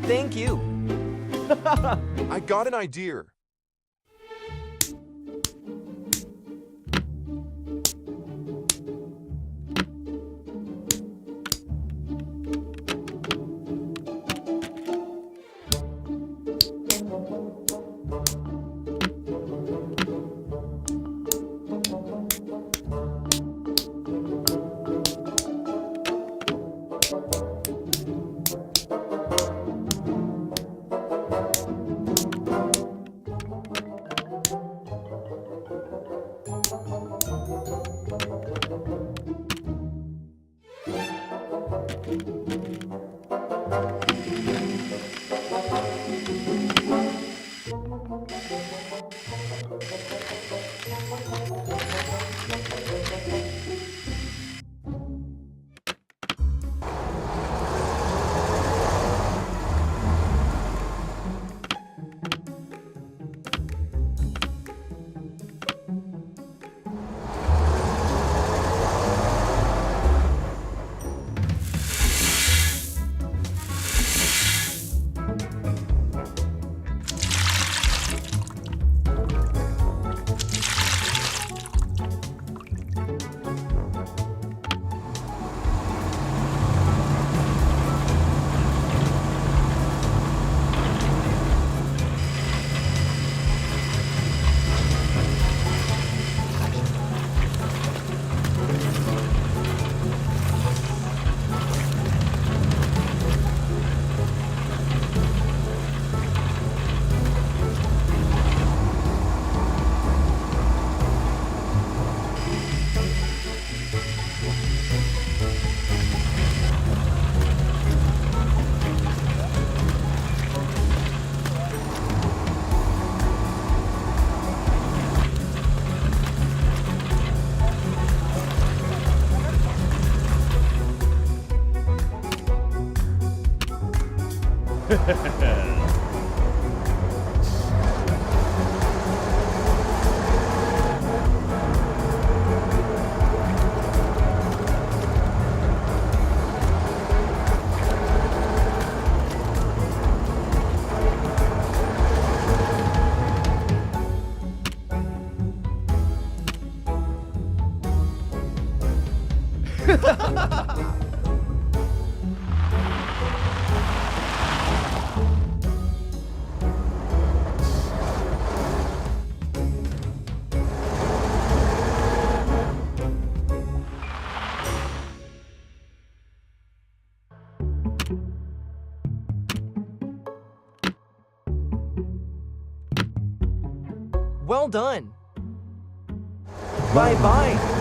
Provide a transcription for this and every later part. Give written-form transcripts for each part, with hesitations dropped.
Thank you. I got an idea. Well done. Bye-bye.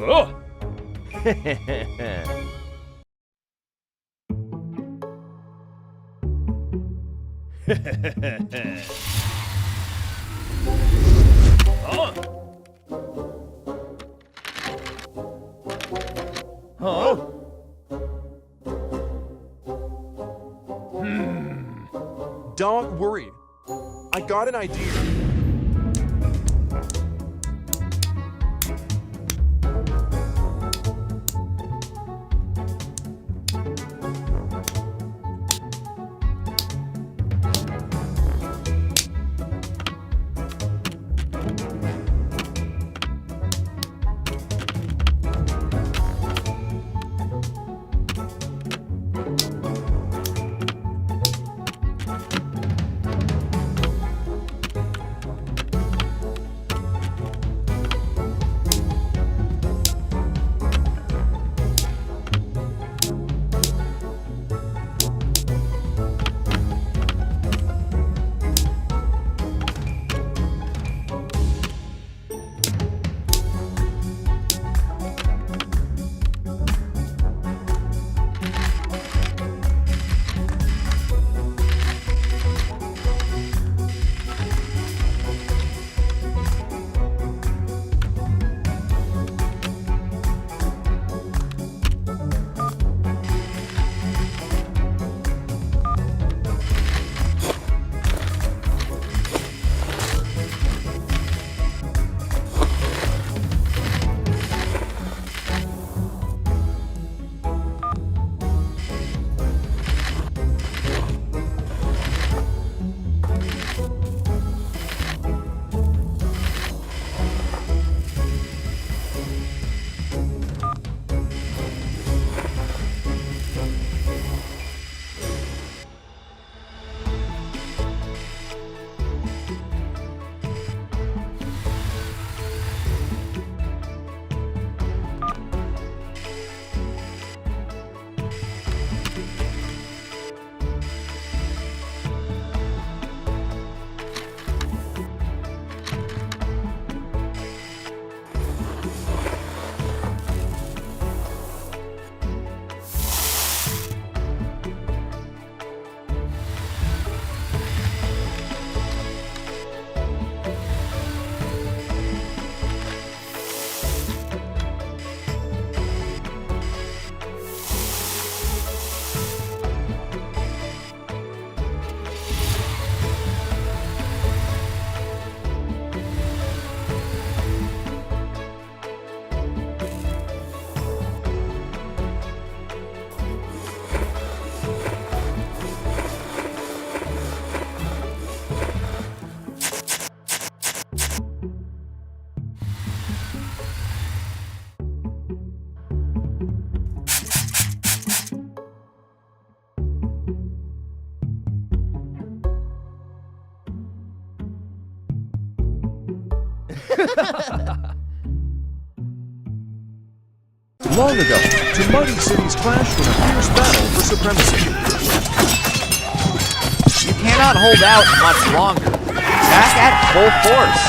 Huh? Don't worry. I got an idea. Long ago, two mighty cities clashed in a fierce battle for supremacy. You cannot hold out much longer. Attack at full force.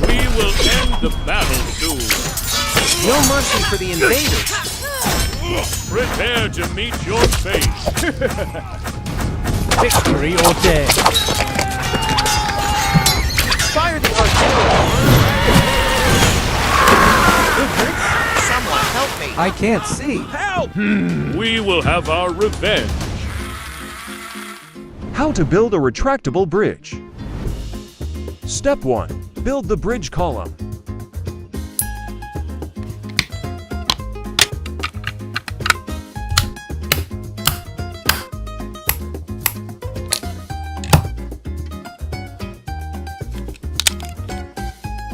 We will end the battle soon. No mercy for the invaders. Prepare to meet your fate. Victory or death. Fire the artillery. Someone help me. I can't see. Help! We will have our revenge. How to build a retractable bridge. Step 1. Build the bridge column.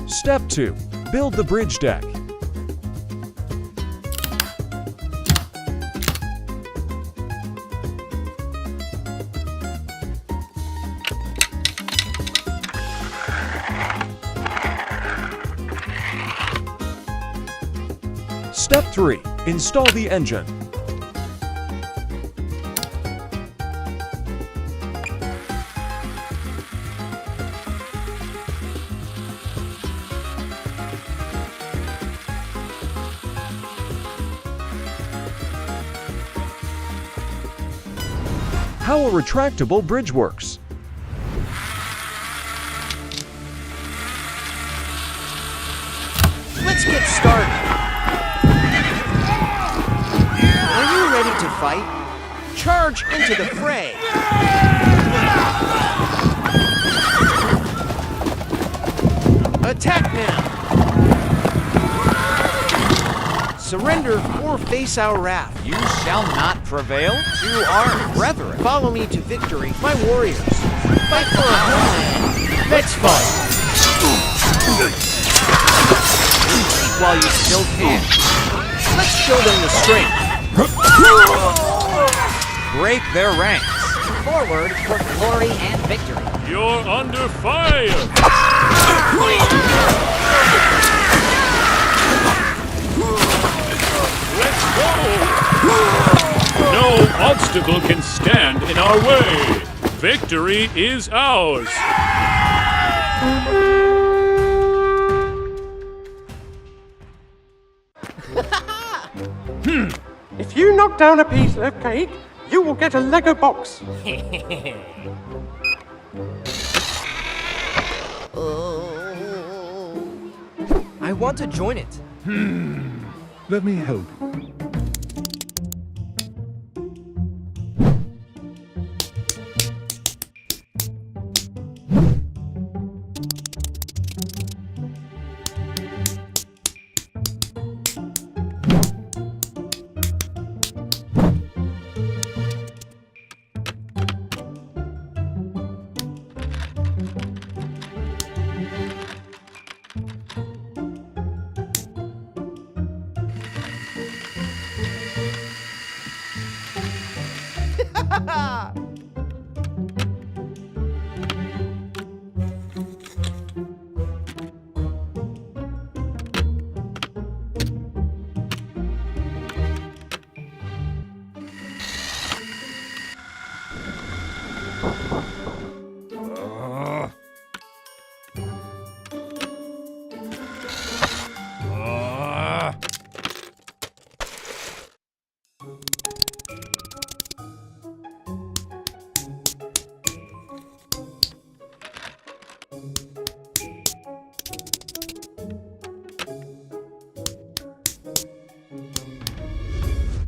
Step 2. Build the bridge deck. Step 3. Install the engine. how a retractable bridge works. Let's get started. Are you ready to fight? Charge into the fray. Attack now. Surrender or face our wrath. You shall not prevail. You are brethren. Follow me to victory, my warriors. Fight for a homeland. Let's fight. Retreat while you still can. Let's show them the strength. Break their ranks. Forward for glory and victory. You're under fire! Let's go! No obstacle can stand in our way. Victory is ours. If you knock down a piece of cake, you will get a Lego box. I want to join it. Let me help you.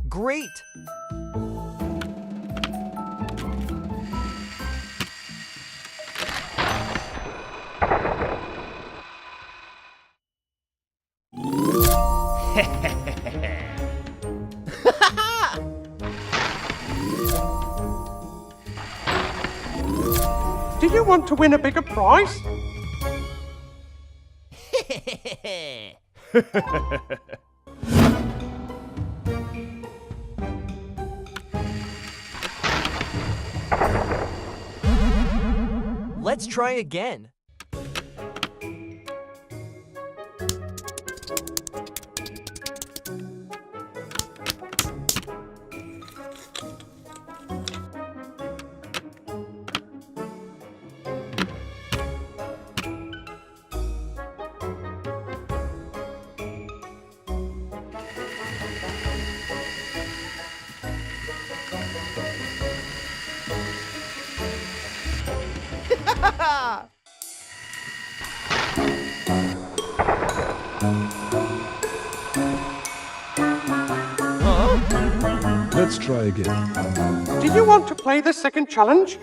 Great! Do you want to win a bigger prize? Let's try again. Let's try again. Do you want to play the second challenge?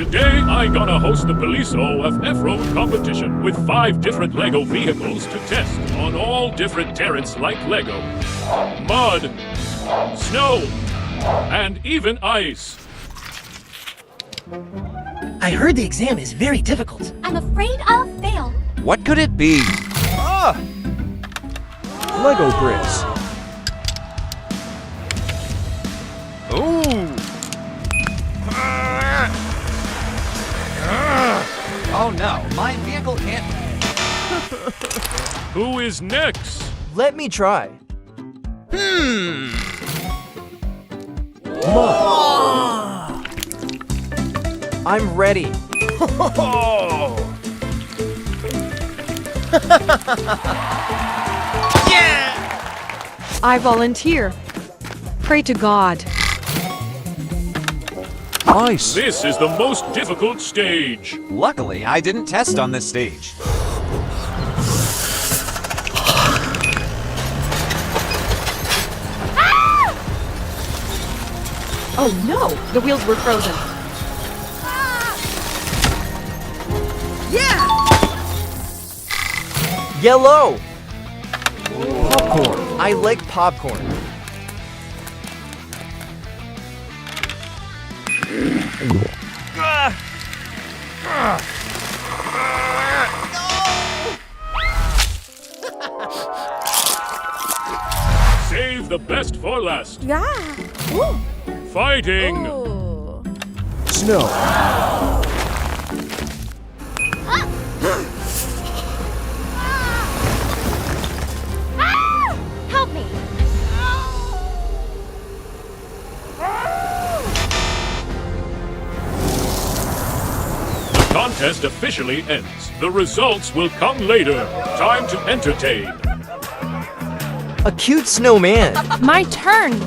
Today, I gonna host the Police-O of F-Road competition with 5 different LEGO vehicles to test on all different terrains like LEGO, mud, snow, and even ice. I heard the exam is very difficult. I'm afraid I'll fail. What could it be? Lego bricks. Ooh! Oh no, my vehicle can't. Who is next? Let me try. I'm ready. I volunteer. Pray to God. Ice. This is the most difficult stage. Luckily, I didn't test on this stage. Oh no, the wheels were frozen. Yellow. Popcorn. I like popcorn. Save the best for last. Yeah. Fighting. Snow. Help me. The contest officially ends. The results will come later. Time to entertain. A cute snowman. My turn.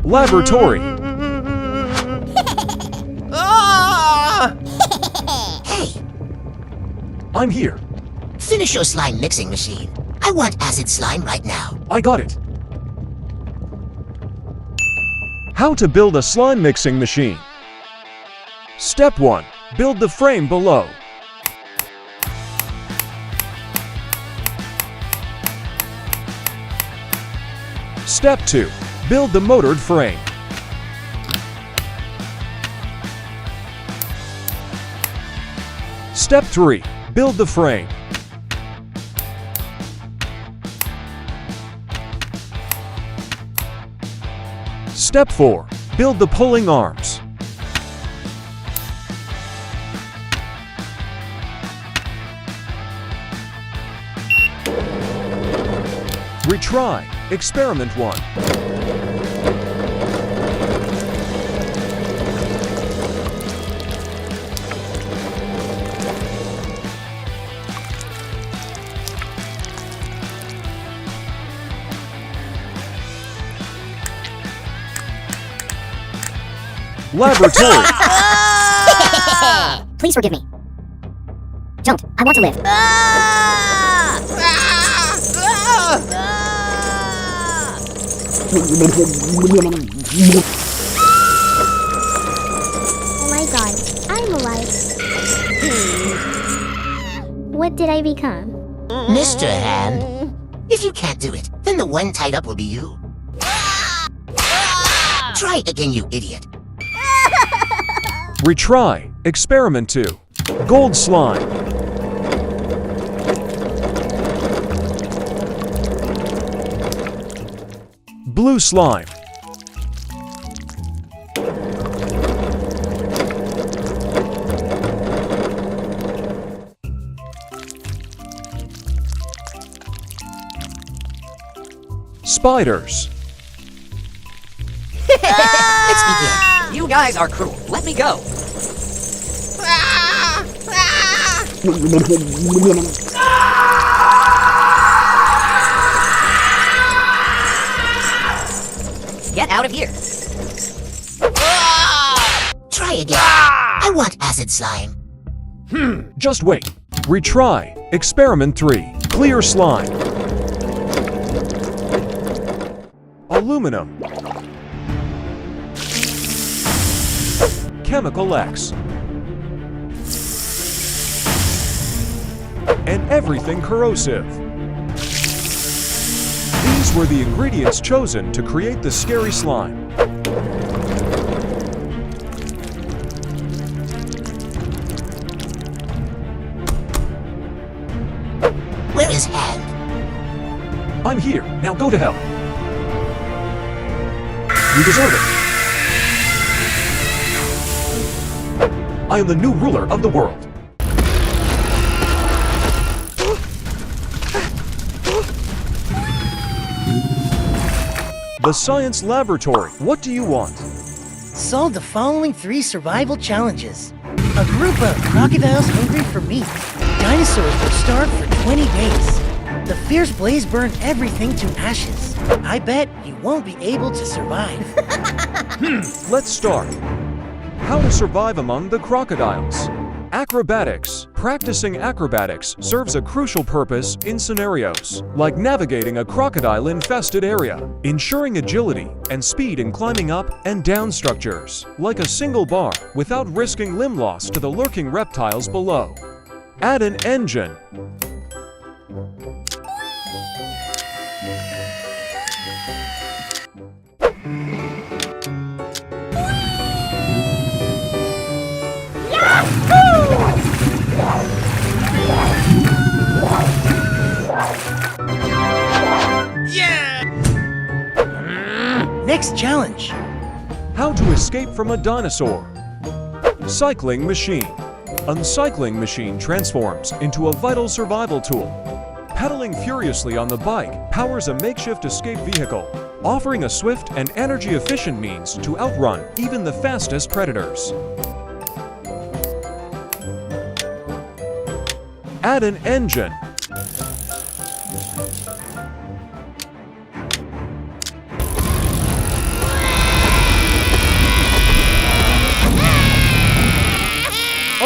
Laboratory. Hey, I'm here. finish your slime mixing machine. I want acid slime right now. I got it. How to build a slime mixing machine. Step 1. Build the frame below. Step 2. Build the motored frame. Step 3. Build the frame. Step 4. Build the pulling arms. Retry. Experiment 1. Laboratory. Please forgive me. Don't. I want to live. Oh my god, I'm alive. What did I become? Mr. Hand, if you can't do it, then the one tied up will be you. Try it again, you idiot. Retry. Experiment 2. Gold slime. Blue slime. Spiders. Let's begin. You guys are cruel. Let me go. Get out of here. Try again. I want acid slime. Just wait. Retry. Experiment 3. Clear slime. Aluminum. chemical X. And everything corrosive. These were the ingredients chosen to create the scary slime. Where is Hand? I'm here. Now go to hell. You deserve it. I am the new ruler of the world. The Science Laboratory. What do you want? Solve the following 3 survival challenges. A group of crocodiles hungry for meat. Dinosaurs were starved for 20 days. The fierce blaze burned everything to ashes. I bet you won't be able to survive. Let's start. How to survive among the crocodiles. Acrobatics. Practicing acrobatics serves a crucial purpose in scenarios like navigating a crocodile-infested area, ensuring agility and speed in climbing up and down structures, like a single bar, without risking limb loss to the lurking reptiles below. Add an engine. Next challenge. How to escape from a dinosaur. Cycling machine. Uncycling machine transforms into a vital survival tool. Pedaling furiously on the bike powers a makeshift escape vehicle, offering a swift and energy-efficient means to outrun even the fastest predators. Add an engine.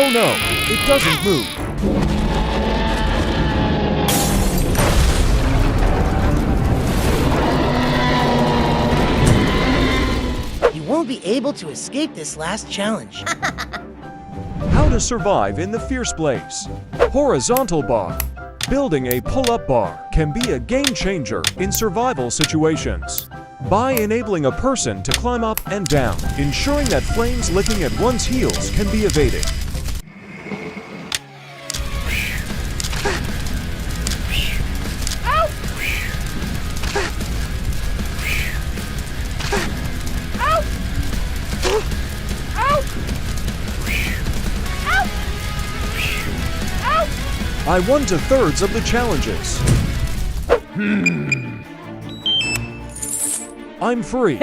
Oh no, it doesn't move. You won't be able to escape this last challenge. How to survive in the fierce blaze. Horizontal bar. Building a pull-up bar can be a game changer in survival situations by enabling a person to climb up and down, ensuring that flames licking at one's heels can be evaded. I won 2/3 of the challenges. I'm free.